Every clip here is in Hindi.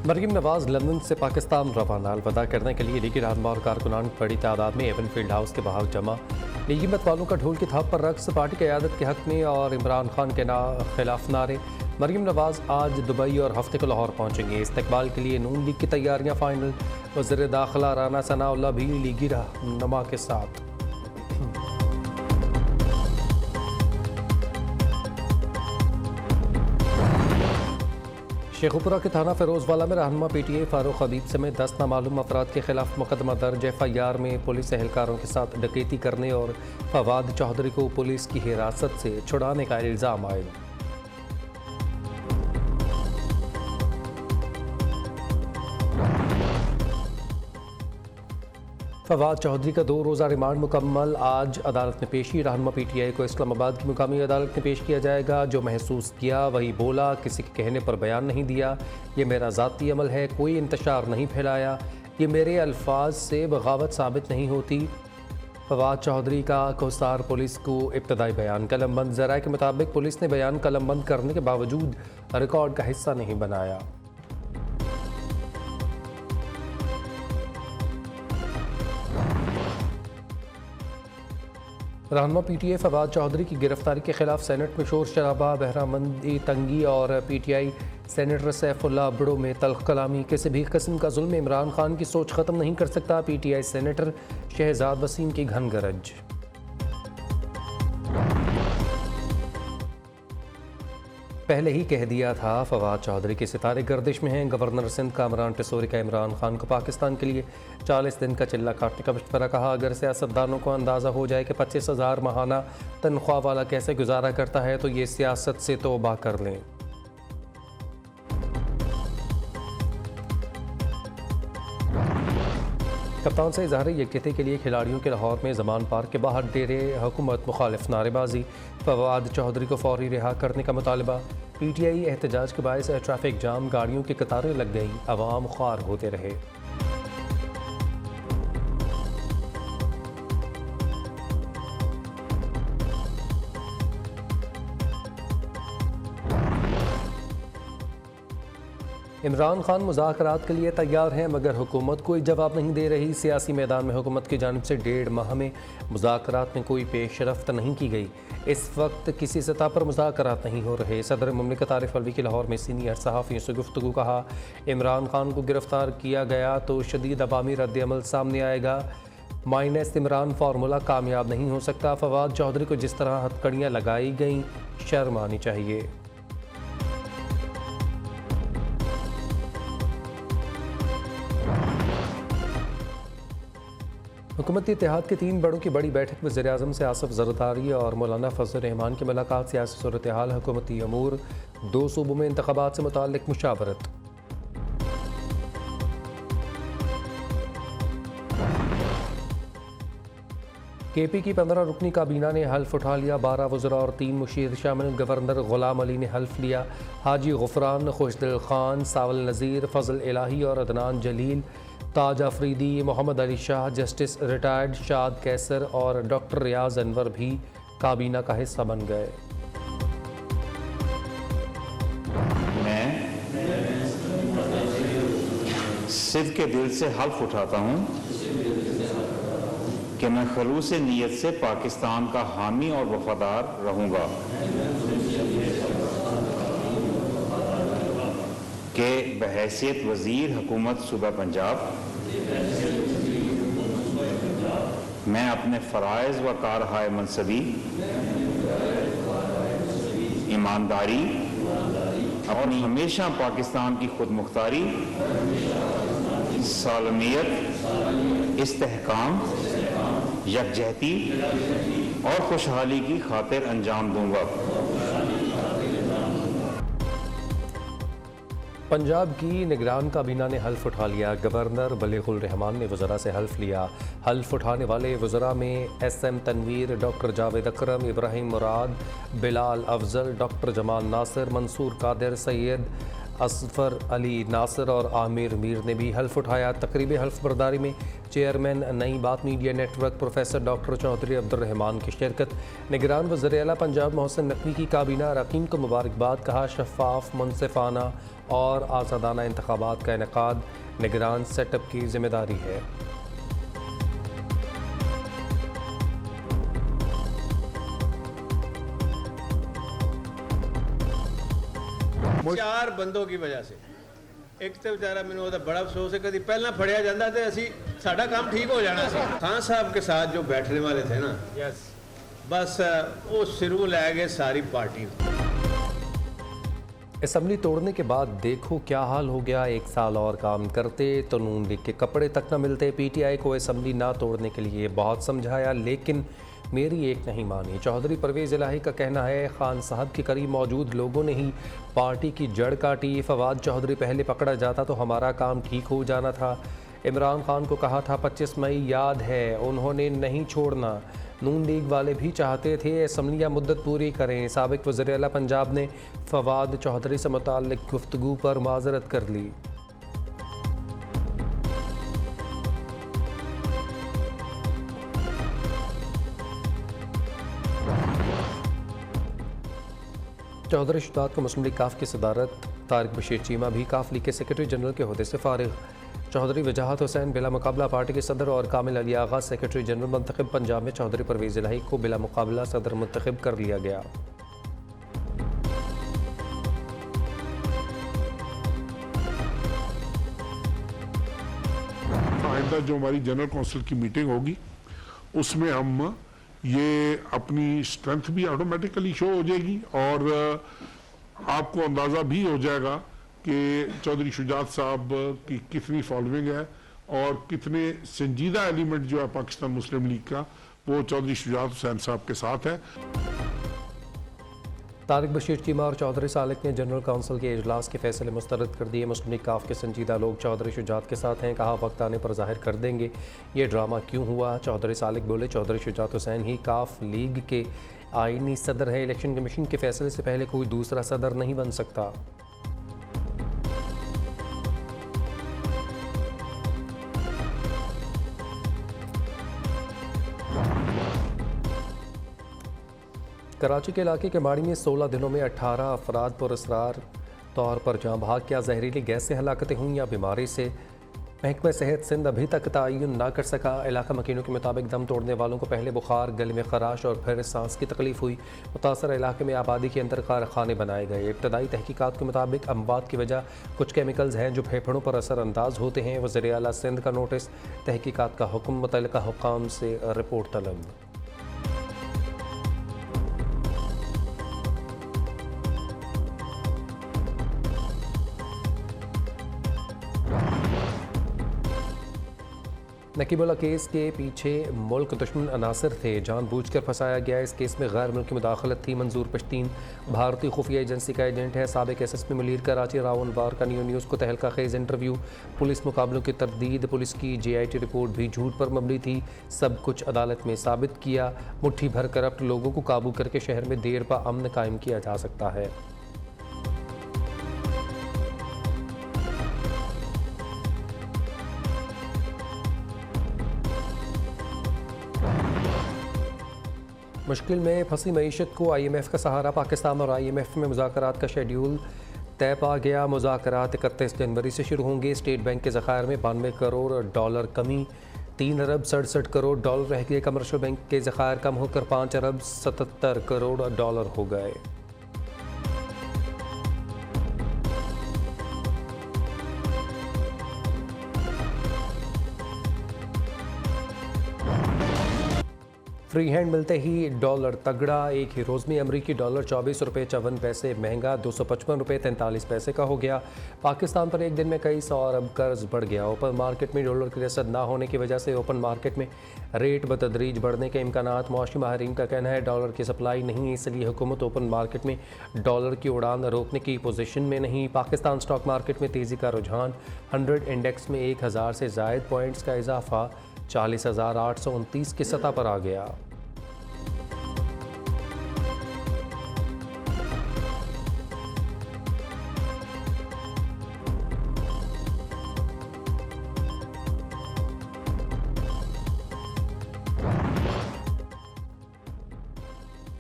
मरीम नवाज लंदन से पाकिस्तान रवाना। अलविदा करने के लिए लीगी रहनुमा और कारकुनान बड़ी तादाद में एवन फील्ड हाउस के बाहर जमा। लीगी मतवालों का ढोल की थाप पर रक्स, पार्टी क़यादत के हक में और इमरान खान के खिलाफ नारे। मरीम नवाज आज दुबई और हफ्ते को लाहौर पहुंचेंगे। इस्तकबाल के लिए नून लीग की तैयारियां फाइनल। वज़ीर दाखिला राना सनाउल्लाह भी लीगी रहनुमा के साथ। शेखुपुरा के थाना फिरोजवाला में रहनुमा PTI फारूक हबीब समेत 10 नामालूम अफराद के खिलाफ मुकदमा दर्ज। FIR में पुलिस एहलकारों के साथ डकैती करने और फवाद चौधरी को पुलिस की हिरासत से छुड़ाने का इल्ज़ाम आयद। फवाद चौधरी का 2 रोज़ा रिमांड मुकम्मल। आज अदालत में पेशी। रहनुमा PTI को इस्लामाबाद की मुकामी अदालत में पेश किया जाएगा। जो महसूस किया वही बोला, किसी के कहने पर बयान नहीं दिया। ये मेरा ज़ाती अमल है, कोई इंतशार नहीं फैलाया। ये मेरे अल्फाज से बगावत साबित नहीं होती। फवाद चौधरी का कोसार पुलिस को इब्तदाई बयान कलमबंद। ज़राए के मुताबिक पुलिस ने बयान कलमबंद करने के बावजूद रिकॉर्ड का हिस्सा नहीं बनाया। रहनुमा PTI फवाद चौधरी की गिरफ्तारी के खिलाफ सेनेट में शोर शराबा, बहरामंदी, तंगी और PTI सेनेटर सैफुल्लाह अब्ड़ो में तल्ख कलामी। किसी भी किस्म का जुल्म इमरान खान की सोच ख़त्म नहीं कर सकता। PTI सेनेटर शहजाद वसीम की घन गरज। पहले ही कह दिया था फवाद चौधरी के सितारे गर्दिश में हैं। गवर्नर सिंध कामरान टिसोरी का इमरान खान को पाकिस्तान के लिए 40 दिन का चिल्ला काटने का मशवरा। कहा, अगर सियासतदानों को अंदाज़ा हो जाए कि 25,000 माहाना तनख्वाह वाला कैसे गुजारा करता है तो ये सियासत से तौबा कर लें। कप्तान से इजहार यकजहती के लिए खिलाड़ियों के लाहौर में जमान पार्क के बाहर डेरे। हुकूमत मुखालिफ नारेबाजी। फवाद चौधरी को फौरी रिहा करने का मुतालबा। PTI एहतजाज के बायस ट्रैफिक जाम, गाड़ियों की कतारें लग गई, अवाम ख्वार होते रहे। इमरान खान मुज़ाकरात के लिए तैयार हैं मगर हुकूमत कोई जवाब नहीं दे रही। सियासी मैदान में हुकूमत की जानिब से 1.5 माह में मुज़ाकरात में कोई पेशरफ्त नहीं की गई। इस वक्त किसी सतह पर मुज़ाकरात नहीं हो रहे। सदर मुमलिकत आरिफ अलवी की लाहौर में सीनियर सहाफ़ियों से गुफ्तगू। कहा, इमरान खान को गिरफ्तार किया गया तो शदीद अवामी रद्द-ए-अमल सामने आएगा। माइनस इमरान फार्मूला कामयाब नहीं हो सकता। फवाद चौधरी को जिस तरह हथकड़ियाँ लगाई गईं, शर्म आनी चाहिए। हुकूमती इत्तेहाद के 3 बड़ों की बड़ी बैठक में वज़ीर-ए-आज़म से आसिफ ज़रदारी और मौलाना फजल रहमान की मुलाकात। सियासी सूरत हाल, हुकूमती अमूर, 2 सूबों में इंतख़ाबात से मुताल्लिक़ मुशावरत। KP की 15 रुकनी काबीना ने हल्फ उठा लिया। 12 वज़रा और 3 मुशीर शामिल। गवर्नर ग़ुलाम अली ने हल्फ लिया। हाजी गुफ़रान, खुशदिल खान, सावल नज़ीर, फजल इलाही और अदनान जलील, ताज अफरीदी, मोहम्मद अली शाह, जस्टिस रिटायर्ड शाद कैसर और डॉक्टर रियाज अनवर भी काबीना का हिस्सा बन गए। मैं सिद्ध के दिल से हल्फ उठाता हूँ कि मैं खलूस नीयत से पाकिस्तान का हामी और वफादार रहूँगा, कि बहैसियत वज़ीर हुकूमत सूबा पंजाब मैं अपने फ़राइज़ व कारहाय मनसबी, ईमानदारी, और हमेशा पाकिस्तान की खुद मुख्तारी, सालमियत, इस्तेहकाम, यकजहती और खुशहाली की खातिर अंजाम दूंगा। पंजाब की निगरान काबीना ने हल्फ उठा लिया। गवर्नर बलीगुल रहमान ने वज़रा से हल्फ लिया। हल्फ उठाने वाले वज़रा में SM तनवीर, डॉक्टर जावेद अकरम, इब्राहिम मुराद, बिलाल अफजल, डॉक्टर जमाल नासिर, मंसूर कादिर, सैयद असफर अली नासिर और आमिर मीर ने भी हल्फ उठाया। तकरीब हल्फ बर्दारी में chairman Nai Baat media network professor doctor Chaudhry Abdurrahman की शिरकत। निगरान वज़ीर आला पंजाब मोहसिन नकवी की काबीना अरकान को मुबारकबाद। कहा शफाफ, मुनसिफाना और आज़ादाना इंतखाबात का इनेकाद निगरान सेटअप की जिम्मेदारी है। चार बंदों की वजह से एक तो बेचारा मैंने ਉਹਦਾ बड़ा अफसोस है कभी पहला फड़िया जाता तो असी साडा काम ठीक हो जाना सी। खान साहब के साथ जो बैठने वाले थे ना, बस वो सिरों ले गए सारी पार्टी। असम्बली तोड़ने के बाद देखो क्या हाल हो गया। एक साल और काम करते तो नून लीग के कपड़े तक न मिलते। पीटीआई को असम्बली ना तोड़ने के लिए बहुत समझाया लेकिन मेरी एक नहीं मानी। चौधरी परवेज़ इलाही का कहना है खान साहब के करीब मौजूद लोगों ने ही पार्टी की जड़ काटी। फवाद चौधरी पहले पकड़ा जाता तो हमारा काम ठीक हो जाना था। इमरान खान को कहा था 25 मई याद है, उन्होंने नहीं छोड़ना। नून लीग वाले भी चाहते थे असम्बलियाँ मुद्दत पूरी करें। साबिक वज़ीर आला पंजाब ने फवाद चौधरी से मुताल्लिक़ गुफ्तगू पर माज़रत कर ली। चौधरी शुजात को मुस्लिम लीग काफ की सदारत। तारिक बशीर चीमा भी काफ लीग के सेक्रेटरी जनरल के ओहदे से फारिग। चौधरी वजाहत हुसैन बिला मुकाबला पार्टी के सदर और कामिल अली आगा सेक्रेटरी जनरल मुंतखब। पंजाब में चौधरी परवेज़ इलाही को बिला मुकाबला सदर मुंतखब कर लिया गया। आइंदा जो हमारी जनरल काउंसिल की मीटिंग होगी उसमें हम ये अपनी स्ट्रेंथ भी ऑटोमेटिकली शो हो जाएगी और आपको अंदाज़ा भी हो जाएगा कि चौधरी शुजात साहब की कितनी फॉलोइंग है और कितने संजीदा एलिमेंट जो है पाकिस्तान मुस्लिम लीग का वो चौधरी शुजात हुसैन साहब के साथ है। तारिक बशीर चीमा और चौधरी सालिक ने जनरल काउंसिल के इजलास के फैसले मुस्तरद कर दिए। मुस्लिम लीग काफ के संजीदा लोग चौधरी शुजात के साथ हैं। कहा वक्त आने पर जाहिर कर देंगे ये ड्रामा क्यों हुआ। चौधरी सालिक बोले चौधरी शुजात हुसैन ही काफ लीग के आईनी सदर है। इलेक्शन कमीशन के फैसले से पहले कोई दूसरा सदर नहीं बन सकता। कराची के इलाके के माड़ी में 16 दिनों में 18 अफराद पुरअसरार तौर पर जाँ भाग। क्या जहरीली गैस से हलाकतें हुई या बीमारी से। महकमा सेहत सिंध अभी तक तयन ना कर सका। इलाका मकीनों के मुताबिक दम तोड़ने वालों को पहले बुखार, गले में खराश और फिर सांस की तकलीफ हुई। मुतासर इलाके में आबादी के अंदर कारखाने बनाए गए। इब्तदाई तहकीकात के मुताबिक अमवात की वजह कुछ केमिकल्स हैं जो फेफड़ों पर असरअंदाज होते हैं। वज़ीर आला सिंध का नोटिस, तहकीकात का हुक्म, मुतल्लिका हुक्काम से रिपोर्ट तलब। नकीबुल्ला केस के पीछे मुल्क दुश्मन अनासर थे, जानबूझकर फंसाया गया। इस केस में गैर मुल्की मुदाखलत थी। मंजूर पश्तीन भारतीय खुफिया एजेंसी का एजेंट है। साबिक SSP मुनीर कराची रावनवार का न्यूज़ को तहलका खेज इंटरव्यू। पुलिस मुकाबलों की तरदीद, पुलिस की JIT रिपोर्ट भी झूठ पर मबनी थी। सब कुछ अदालत में साबित किया। मुट्ठी भर करप्ट लोगों को काबू करके शहर में देर पा अमन कायम किया जा सकता है। मुश्किल में फंसी मईशत को IMF का सहारा। पाकिस्तान और IMF में मुज़ाकरात का शेड्यूल तय पा गया। मुज़ाकरात 31 जनवरी से शुरू होंगे। स्टेट बैंक के ज़खायर में 92 करोड़ डॉलर कमी, 3 अरब 67 करोड़ डॉलर रह गए। कमर्शियल बैंक के ज़खायर कम होकर 5 अरब 77 करोड़ डॉलर हो गए। फ्री हैंड मिलते ही डॉलर तगड़ा। एक ही रोज़ में अमरीकी डॉलर 24 रुपये 54 पैसे महंगा 255 रुपये 43 पैसे का हो गया। पाकिस्तान पर एक दिन में कई 100 अरब कर्ज बढ़ गया। ओपन मार्केट में डॉलर की रसद ना होने की वजह से ओपन मार्केट में रेट बतदरीज बढ़ने के इम्कानात। मौशी माहरीन का कहना है डॉलर की सप्लाई नहीं है, इसलिए हुकूमत ओपन मार्केट में डॉलर की उड़ान रोकने की पोजीशन में नहीं। पाकिस्तान स्टॉक मार्केट में तेज़ी का रुझान। 100 इंडेक्स में 1000 से ज़ायद पॉइंट्स का इजाफा 40,829 की सतह पर आ गया।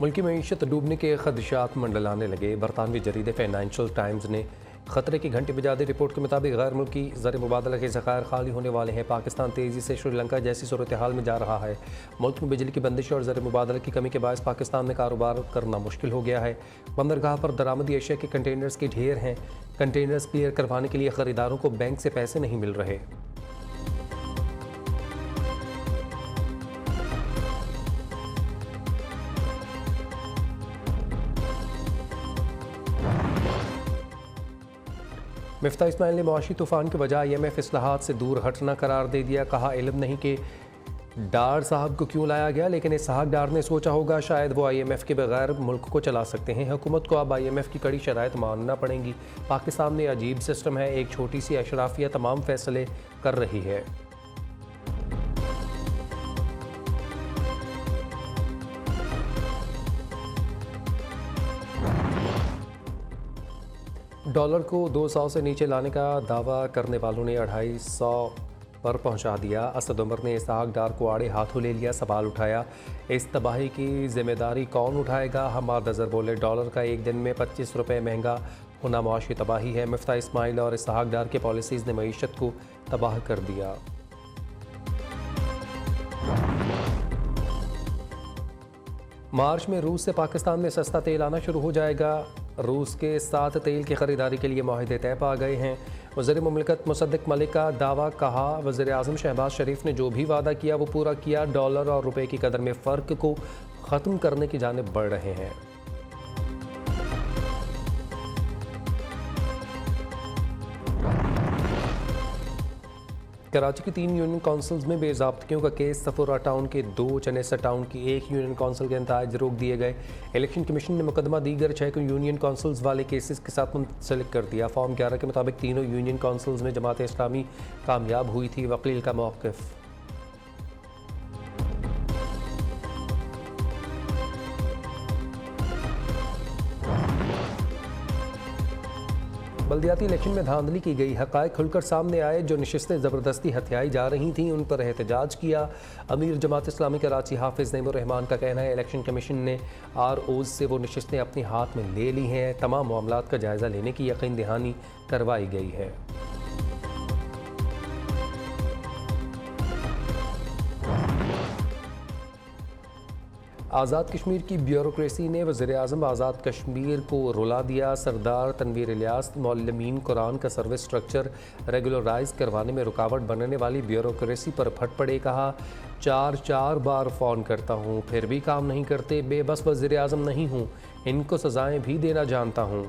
मुल्क की मईशत डूबने के खदशात मंडलाने लगे। बरतानवी जरीदे फाइनेंशियल टाइम्स ने खतरे की घंटी बजा दी। रिपोर्ट के मुताबिक गैर मुल्की ज़र मुबादला के ज़खायर खाली होने वाले हैं। पाकिस्तान तेज़ी से श्रीलंका जैसी सूरत हाल में जा रहा है। मुल्क में बिजली की बंदिश और ज़र मुबादला की कमी के बायस पाकिस्तान में कारोबार करना मुश्किल हो गया है। बंदरगाह पर दरामदी एशिया के कंटेनर्स के ढेर हैं। कंटेनर्स क्लियर करवाने के लिए ख़रीदारों को बैंक से पैसे नहीं मिल रहे। मिफ्ताह इस्माइल ने मुआशी तूफ़ान की वजह IMF इस्लाहात से दूर हटना करार दे दिया। कहा इल्म नहीं कि डार साहब को क्यों लाया गया, लेकिन इसहाक डार ने सोचा होगा शायद वो IMF के बगैर मुल्क को चला सकते हैं। हुकूमत को अब IMF की कड़ी शराइत मानना पड़ेंगी। पाकिस्तान में अजीब सिस्टम है, एक छोटी सी अशराफिया तमाम फैसले कर रही है। डॉलर को 200 से नीचे लाने का दावा करने वालों ने 250 पर पहुंचा दिया। असद उमर ने इसहाक डार को आड़े हाथों ले लिया। सवाल उठाया, इस तबाही की जिम्मेदारी कौन उठाएगा। हमाद अजहर बोले, डॉलर का एक दिन में 25 रुपये महंगा होना मुआशी तबाही है। मिफ्ताह इस्माइल और इसहाक डार के पॉलिसीज़ ने मईशत को तबाह कर दिया। मार्च में रूस से पाकिस्तान में सस्ता तेल आना शुरू हो जाएगा। रूस के साथ तेल की ख़रीदारी के लिए माहिदे तय पा गए हैं। वज़ीर मुमलिकत मुसद्दिक मलिक का दावा। कहा, वज़ीर आज़म शहबाज शरीफ ने जो भी वादा किया वो पूरा किया। डॉलर और रुपए की कदर में फ़र्क को ख़त्म करने की जानिब बढ़ रहे हैं। कराची की 3 यूनियन काउंसिल्स में बेज़ाब्तियों का केस। सफोरा टाउन के 2, चनेसा टाउन की 1 यूनियन काउंसिल के इंताज रोक दिए गए। इलेक्शन कमीशन ने मुकदमा दीगर 6 यूनियन काउंसिल्स वाले केसेस के साथ मुंसलिक कर दिया। फॉर्म 11 के मुताबिक तीनों यूनियन काउंसिल्स में जमात इस्लामी कामयाब हुई थी। वकील का मौक़िफ़। बल्दियाती इलेक्शन में धांधली की गई। हक़ाइक़ खुलकर सामने आए। जो नशिस्तें ज़बरदस्ती हथियाई जा रही थीं उन पर एहतजाज किया। अमीर जमात इस्लामी कराची हाफिज़ नईमुर रहमान का कहना है, इलेक्शन कमीशन ने ROs से वो नशिस्तें अपने हाथ में ले ली हैं। तमाम मामलात का जायज़ा लेने की यकीन दहानी करवाई गई है। आज़ाद कश्मीर की ब्यूरोक्रेसी ने वज़ीर-ए-आज़म आज़ाद कश्मीर को रुला दिया। सरदार तनवीर इलियास, मौलमीन कुरान का सर्विस स्ट्रक्चर रेगुलराइज करवाने में रुकावट बनने वाली ब्यूरोक्रेसी पर फट पड़े। कहा, 4 बार फ़ोन करता हूँ फिर भी काम नहीं करते। बेबस वज़ीर-ए-आज़म नहीं हूँ, इनको सज़ाएँ भी देना जानता हूँ।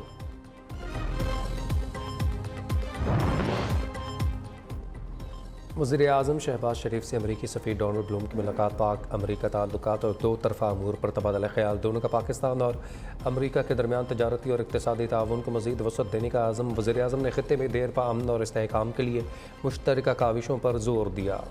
वज़ीर-ए-आज़म शहबाज शरीफ से अमरीकी सफ़ीर डोनाल्ड ब्लूम की मुलाकात। पाक अमरीका ताल्लुकात और 2 तरफ़ा अमूर पर तबादला ख्याल। दोनों का पाकिस्तान और अमरीका के दरमियान तजारती और इक़्तिसादी ताउन को मज़ीद वसअत देने का आज़म। वज़ीर-ए-आज़म ने ख़ित्ते में देर पा अमन और इस्तेहकाम के लिए मुश्तरका काविशों पर जोर दिया।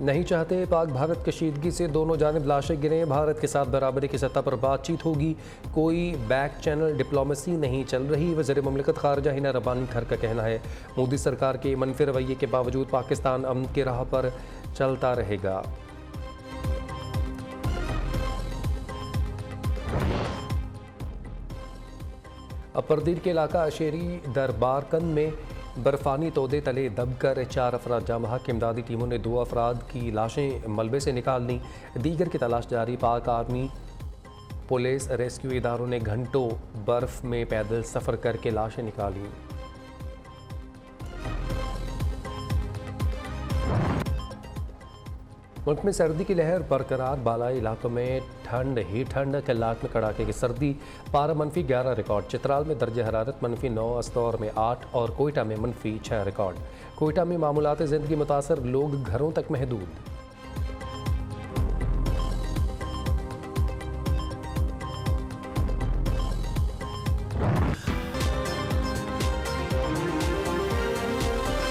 नहीं चाहते पाक भारत कशीदगी से दोनों जानिब लाशें गिरें। भारत के साथ बराबरी की सतह पर बातचीत होगी। कोई बैक चैनल डिप्लोमेसी नहीं चल रही। वज़ीर मुमलिकत ख़ारिजा हिना रब्बानी खर का कहना है, मोदी सरकार के मनफी रवैये के बावजूद पाकिस्तान अमन की राह पर चलता रहेगा। अपरदीर के इलाका अशेरी दरबारकंद में बर्फानी तोदे तले दबकर 4 अफराद जाँ बहक। इमदादी टीमों ने 2 अफराद की लाशें मलबे से निकाल लीं। दीगर की तलाश जारी। पाक आर्मी, पुलिस, रेस्क्यू इदारों ने घंटों बर्फ में पैदल सफ़र करके लाशें निकाली। मुल्क में सर्दी की लहर बरकरार। बालाई इलाकों में ठंड ही ठंड। कल्लात में कड़ाके की सर्दी। पारा -11 रिकॉर्ड। चित्राल में दर्ज हरारत -9, अस्तौर में 8 और कोयटा में -6 रिकॉर्ड। कोयटा में मामूलात ज़िंदगी मुतासर, लोग घरों तक महदूद।